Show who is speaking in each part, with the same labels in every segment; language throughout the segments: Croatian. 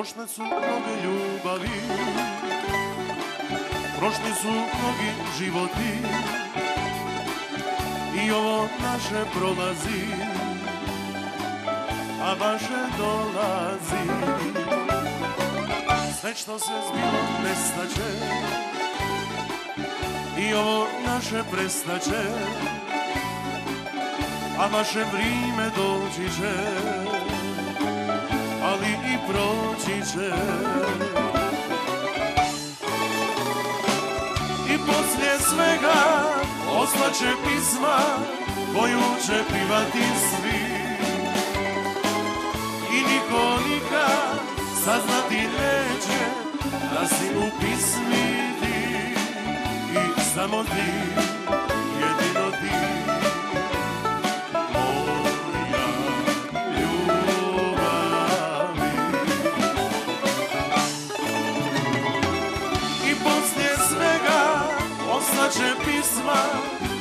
Speaker 1: Prošle su mnoge ljubavi, prošli su mnogi životi i ovo naše prolazi, a vaše dolazi. Sve što se zbilo nestaće i ovo naše prestaće, a vaše vrijeme doći će, ali i proći će. I poslije svega ostaće pisma koju će pivati svi i niko nikad saznati neće da si u pismi ti i samo ti, jedino ti. Ostaće pisma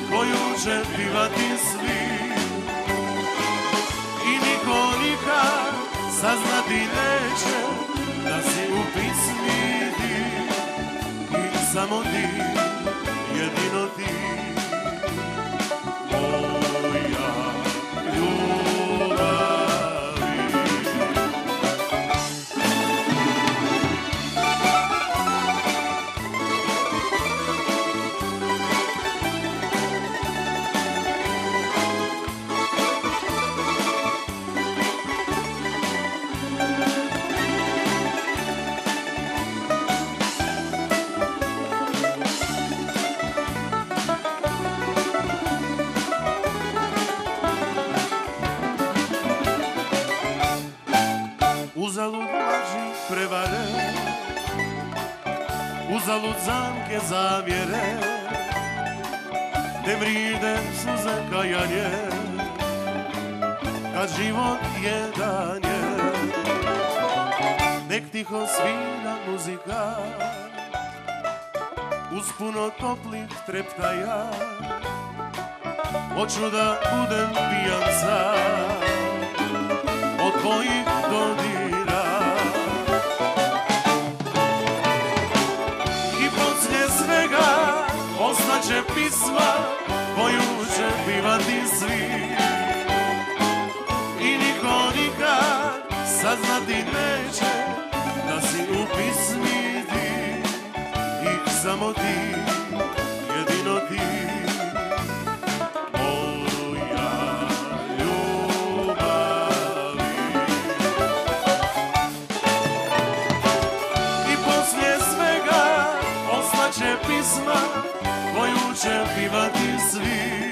Speaker 1: koju će pivati svi i niko nikad saznati neće da si u pismi ti i samo ti, jedino ti, moja ljubavi. Uzalud laži prevare, uzalud zamke zavjere, ne vride suze kajanje, kad život jedan je. Nek tiho svira muzika, uz puno toplih treptaja, hoću da budem pijan sam od tvojih dodira. I poslije svega ostaće pisma koju će pivati svi i niko nikad saznati neće da si u pismi ti i samo ti, jedino ti. Pisma koju će pivati svi